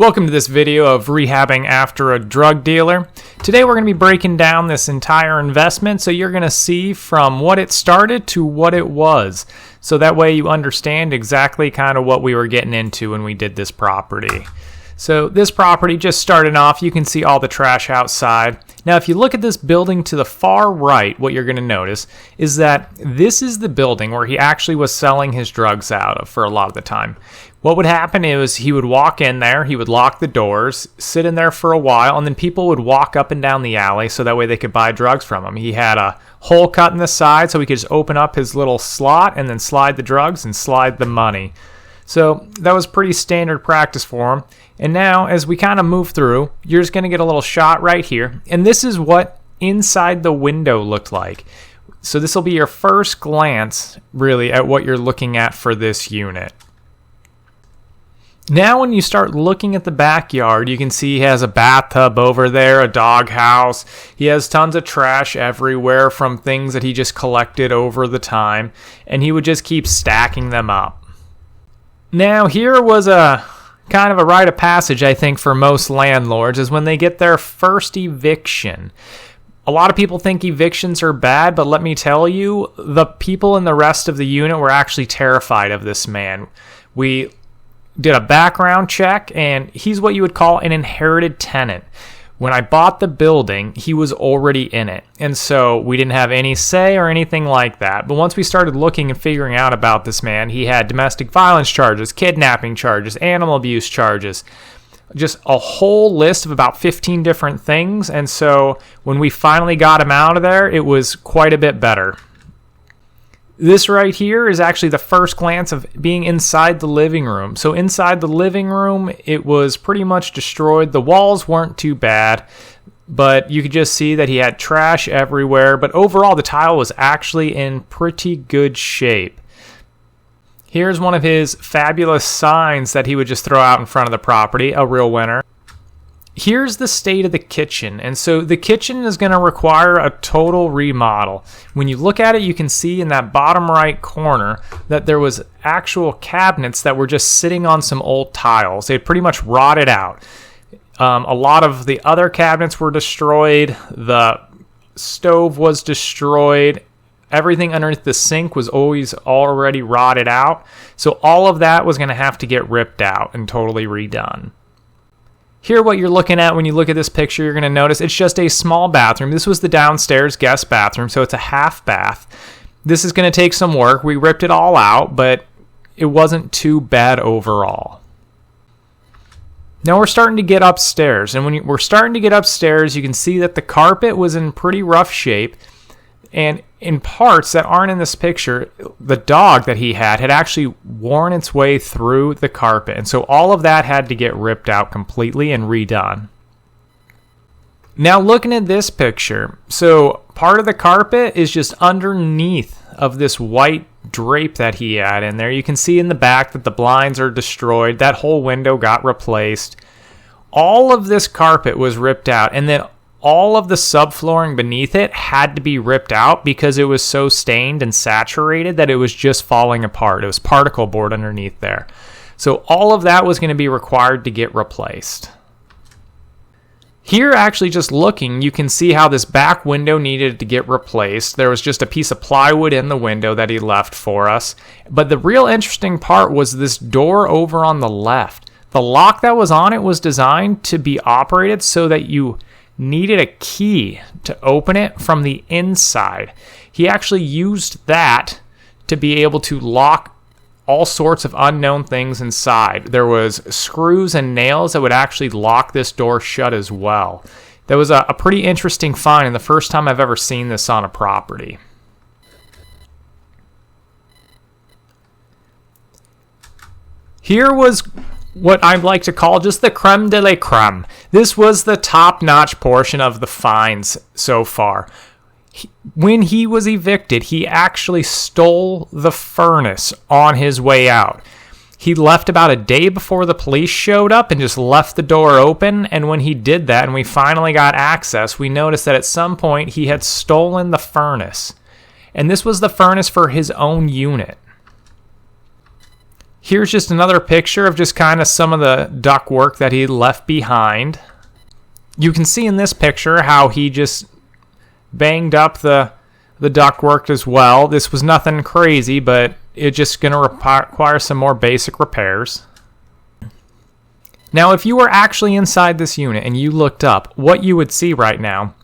Welcome to this video of rehabbing after a drug dealer. Today we're going to be breaking down this entire investment so you're going to see from what it started to what it was. So that way you understand exactly kind of what we were getting into when we did this property. So this property just started off, you can see all the trash outside. Now if you look at this building to the far right, what you're going to notice is that this is the building where he actually was selling his drugs out of for a lot of the time. What would happen is he would walk in there, he would lock the doors, sit in there for a while, and then people would walk up and down the alley so that way they could buy drugs from him. He had a hole cut in the side so he could just open up his little slot and then slide the drugs and slide the money. So that was pretty standard practice for him. And now as we kind of move through, you're just going to get a little shot right here. And this is what inside the window looked like. So this will be your first glance really at what you're looking at for this unit. Now when you start looking at the backyard, you can see he has a bathtub over there, a doghouse. He has tons of trash everywhere from things that he just collected over the time, and he would just keep stacking them up. Now here was a kind of a rite of passage, I think, for most landlords, is when they get their first eviction. A lot of people think evictions are bad, but let me tell you, the people in the rest of the unit were actually terrified of this man. We did a background check, and he's what you would call an inherited tenant. When I bought the building, he was already in it, and so we didn't have any say or anything like that. But once we started looking and figuring out about this man, he had domestic violence charges, kidnapping charges, animal abuse charges, just a whole list of about 15 different things. And so when we finally got him out of there, it was quite a bit better. This right here is actually the first glance of being inside the living room. So inside the living room, it was pretty much destroyed. The walls weren't too bad, but you could just see that he had trash everywhere. But overall, the tile was actually in pretty good shape. Here's one of his fabulous signs that he would just throw out in front of the property, a real winner. Here's the state of the kitchen, and so the kitchen is going to require a total remodel. When you look at it, you can see in that bottom right corner that there was actual cabinets that were just sitting on some old tiles. They had pretty much rotted out. A lot of the other cabinets were destroyed. The stove was destroyed. Everything underneath the sink was always already rotted out. So all of that was going to have to get ripped out and totally redone. Here, what you're looking at when you look at this picture, you're going to notice it's just a small bathroom. This was the downstairs guest bathroom, so it's a half bath. This is going to take some work. We ripped it all out, but it wasn't too bad overall. Now we're starting to get upstairs, and when we're starting to get upstairs, you can see that the carpet was in pretty rough shape, and in parts that aren't in this picture, the dog that he had actually worn its way through the carpet. And so all of that had to get ripped out completely and redone. Now looking at this picture, so part of the carpet is just underneath of this white drape that he had in there. You can see in the back that the blinds are destroyed. That whole window got replaced. All of this carpet was ripped out, and then all of the subflooring beneath it had to be ripped out because it was so stained and saturated that it was just falling apart. It was particle board underneath there. So all of that was going to be required to get replaced. Here, actually just looking, you can see how this back window needed to get replaced. There was just a piece of plywood in the window that he left for us. But the real interesting part was this door over on the left. The lock that was on it was designed to be operated so that you needed a key to open it from the inside. He actually used that to be able to lock all sorts of unknown things inside. There was screws and nails that would actually lock this door shut as well. That was a pretty interesting find, and the first time I've ever seen this on a property. Here was what I'd like to call just the creme de la creme. This was the top-notch portion of the finds so far. When he was evicted, he actually stole the furnace on his way out. He left about a day before the police showed up and just left the door open, and when he did that and we finally got access, we noticed that at some point he had stolen the furnace. And this was the furnace for his own unit. Here's just another picture of just kind of some of the ductwork that he left behind. You can see in this picture how he just banged up the ductwork as well. This was nothing crazy, but it's just going to require some more basic repairs. Now, if you were actually inside this unit and you looked up, what you would see right now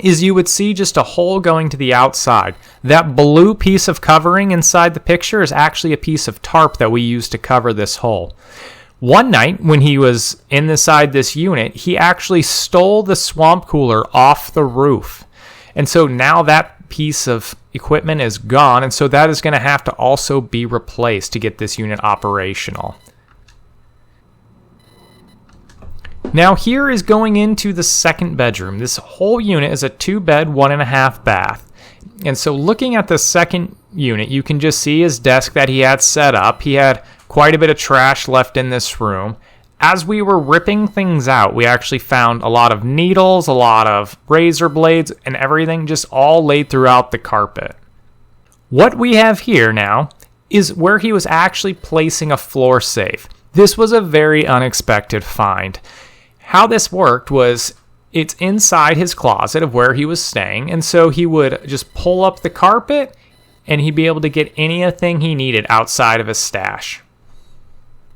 is you would see just a hole going to the outside. That blue piece of covering inside the picture is actually a piece of tarp that we used to cover this hole. One night when he was inside this unit, he actually stole the swamp cooler off the roof. And so now that piece of equipment is gone, and so that is going to have to also be replaced to get this unit operational. Now here is going into the second bedroom. This whole unit is a 2-bed, 1.5 bath. And so looking at the second unit, you can just see his desk that he had set up. He had quite a bit of trash left in this room. As we were ripping things out, we actually found a lot of needles, a lot of razor blades, and everything just all laid throughout the carpet. What we have here now is where he was actually placing a floor safe. This was a very unexpected find. How this worked was it's inside his closet of where he was staying, and so he would just pull up the carpet and he'd be able to get anything he needed outside of his stash.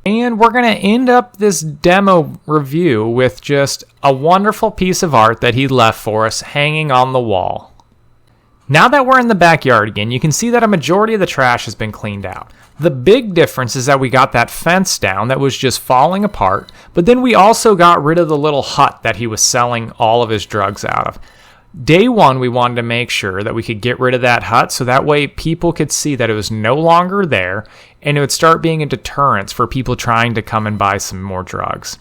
And we're going to end up this demo review with just a wonderful piece of art that he left for us hanging on the wall. Now that we're in the backyard again, you can see that a majority of the trash has been cleaned out. The big difference is that we got that fence down that was just falling apart, but then we also got rid of the little hut that he was selling all of his drugs out of. Day one, we wanted to make sure that we could get rid of that hut so that way people could see that it was no longer there and it would start being a deterrence for people trying to come and buy some more drugs.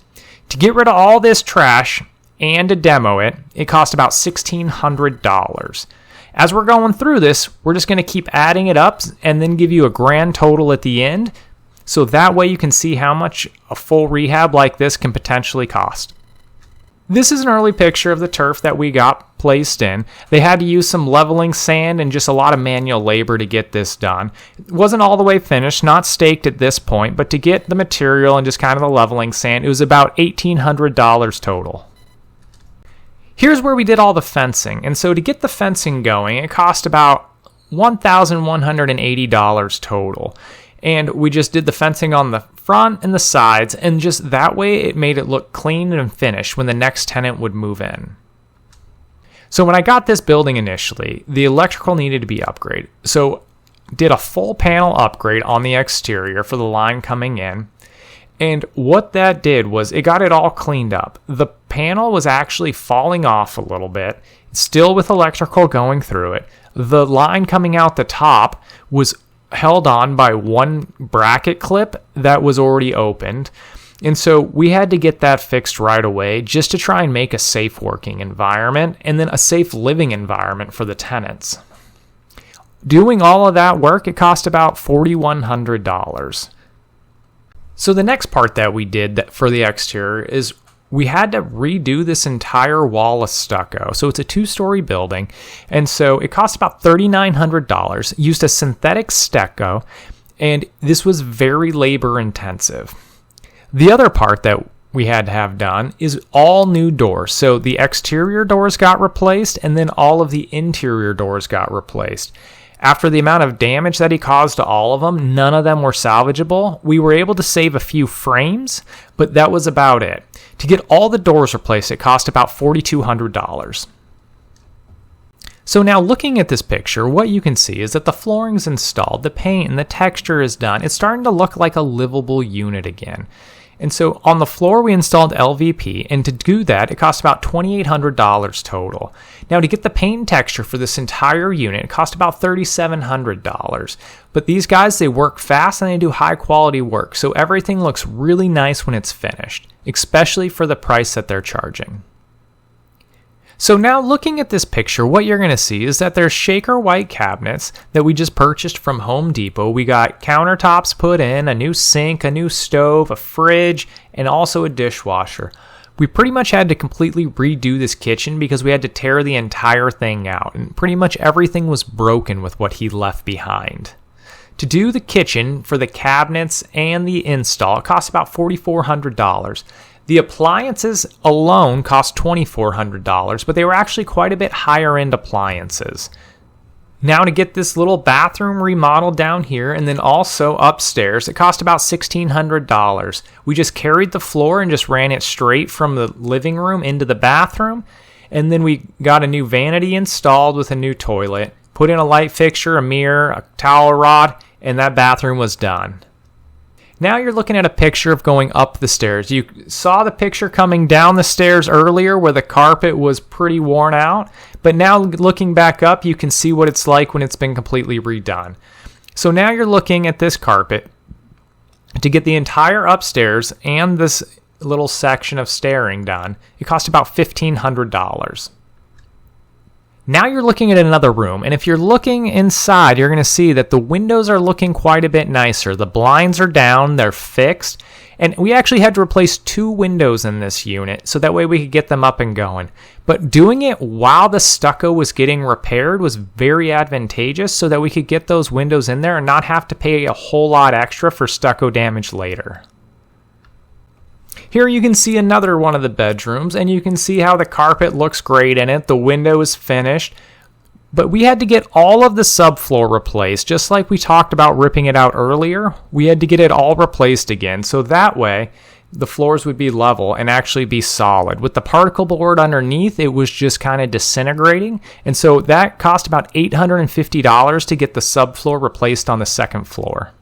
To get rid of all this trash and to demo it, it cost about $1,600. As we're going through this, we're just going to keep adding it up and then give you a grand total at the end, so that way you can see how much a full rehab like this can potentially cost. This is an early picture of the turf that we got placed in. They had to use some leveling sand and just a lot of manual labor to get this done. It wasn't all the way finished, not staked at this point, but to get the material and just kind of the leveling sand, it was about $1,800 total. Here's where we did all the fencing, and so to get the fencing going, it cost about $1,180 total. And we just did the fencing on the front and the sides, and just that way it made it look clean and finished when the next tenant would move in. So when I got this building initially, the electrical needed to be upgraded. So did a full panel upgrade on the exterior for the line coming in. And what that did was it got it all cleaned up. The panel was actually falling off a little bit, still with electrical going through it. The line coming out the top was held on by one bracket clip that was already opened. And so we had to get that fixed right away just to try and make a safe working environment and then a safe living environment for the tenants. Doing all of that work, it cost about $4,100. So the next part that we did for the exterior is we had to redo this entire wall of stucco. So it's a 2-story building, and so it cost about $3,900. Used a synthetic stucco, and this was very labor intensive. The other part that we had to have done is all new doors. So the exterior doors got replaced, and then all of the interior doors got replaced. After the amount of damage that he caused to all of them, none of them were salvageable. We were able to save a few frames, but that was about it. To get all the doors replaced, it cost about $4,200. So now looking at this picture, what you can see is that the flooring's installed, the paint and the texture is done. It's starting to look like a livable unit again. And so on the floor, we installed LVP, and to do that, it cost about $2,800 total. Now, to get the paint and texture for this entire unit, it cost about $3,700. But these guys, they work fast and they do high quality work, so everything looks really nice when it's finished, especially for the price that they're charging. So now looking at this picture, what you're going to see is that there's Shaker white cabinets that we just purchased from Home Depot. We got countertops put in, a new sink, a new stove, a fridge, and also a dishwasher. We pretty much had to completely redo this kitchen because we had to tear the entire thing out, and pretty much everything was broken with what he left behind. To do the kitchen for the cabinets and the install, it cost about $4,400. The appliances alone cost $2,400, but they were actually quite a bit higher end appliances. Now to get this little bathroom remodeled down here and then also upstairs, it cost about $1,600. We just carried the floor and just ran it straight from the living room into the bathroom. And then we got a new vanity installed with a new toilet, put in a light fixture, a mirror, a towel rod, and that bathroom was done. Now you're looking at a picture of going up the stairs. You saw the picture coming down the stairs earlier where the carpet was pretty worn out, but now looking back up, you can see what it's like when it's been completely redone. So now you're looking at this carpet to get the entire upstairs and this little section of stairing done. It cost about $1,500. Now you're looking at another room, and if you're looking inside, you're going to see that the windows are looking quite a bit nicer. The blinds are down, they're fixed, and we actually had to replace 2 windows in this unit, so that way we could get them up and going. But doing it while the stucco was getting repaired was very advantageous, so that we could get those windows in there and not have to pay a whole lot extra for stucco damage later. Here you can see another one of the bedrooms, and you can see how the carpet looks great in it. The window is finished, but we had to get all of the subfloor replaced, just like we talked about ripping it out earlier. We had to get it all replaced again, so that way the floors would be level and actually be solid. With the particle board underneath, it was just kind of disintegrating, and so that cost about $850 to get the subfloor replaced on the second floor.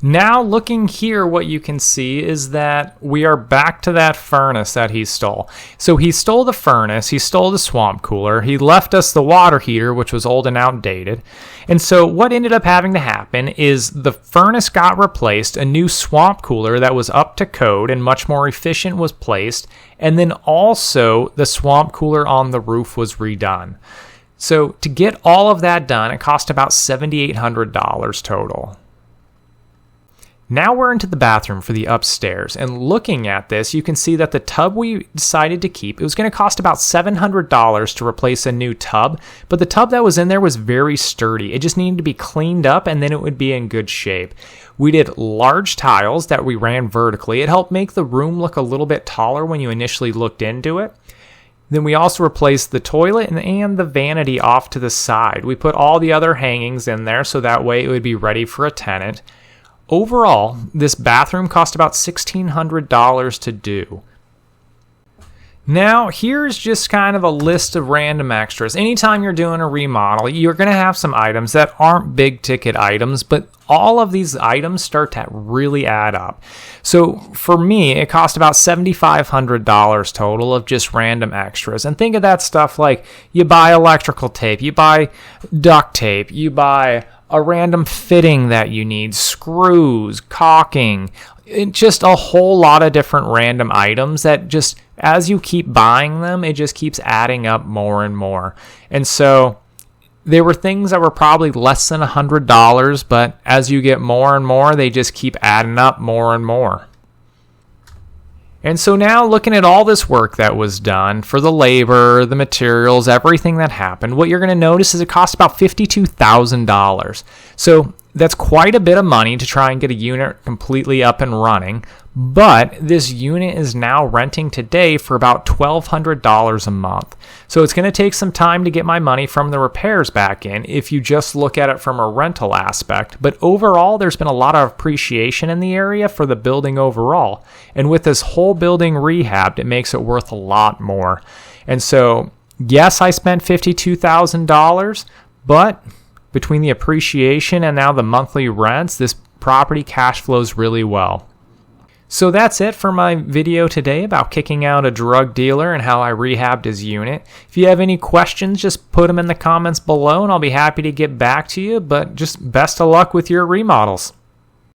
Now looking here, what you can see is that we are back to that furnace that he stole. So he stole the furnace, he stole the swamp cooler, he left us the water heater, which was old and outdated. And so what ended up having to happen is the furnace got replaced, a new swamp cooler that was up to code and much more efficient was placed, and then also the swamp cooler on the roof was redone. So to get all of that done, it cost about $7,800 total. Now we're into the bathroom for the upstairs, and looking at this, you can see that the tub we decided to keep, it was going to cost about $700 to replace a new tub, but the tub that was in there was very sturdy. It just needed to be cleaned up, and then it would be in good shape. We did large tiles that we ran vertically. It helped make the room look a little bit taller when you initially looked into it. Then we also replaced the toilet and the vanity off to the side. We put all the other hangings in there so that way it would be ready for a tenant. Overall, this bathroom cost about $1,600 to do. Now, here's just kind of a list of random extras. Anytime you're doing a remodel, you're going to have some items that aren't big ticket items, but all of these items start to really add up. So for me, it cost about $7,500 total of just random extras. And think of that stuff like you buy electrical tape, you buy duct tape, you buy a random fitting that you need, screws, caulking, just a whole lot of different random items that just, as you keep buying them, it just keeps adding up more and more. And so there were things that were probably less than $100, but as you get more and more, they just keep adding up more and more. And so now looking at all this work that was done for the labor, the materials, everything that happened, what you're going to notice is it cost about $52,000. So that's quite a bit of money to try and get a unit completely up and running. But this unit is now renting today for about $1,200 a month. So it's going to take some time to get my money from the repairs back in if you just look at it from a rental aspect. But overall, there's been a lot of appreciation in the area for the building overall. And with this whole building rehabbed, it makes it worth a lot more. And so, yes, I spent $52,000, but between the appreciation and now the monthly rents, this property cash flows really well. So that's it for my video today about kicking out a drug dealer and how I rehabbed his unit. If you have any questions, just put them in the comments below and I'll be happy to get back to you. But just best of luck with your remodels.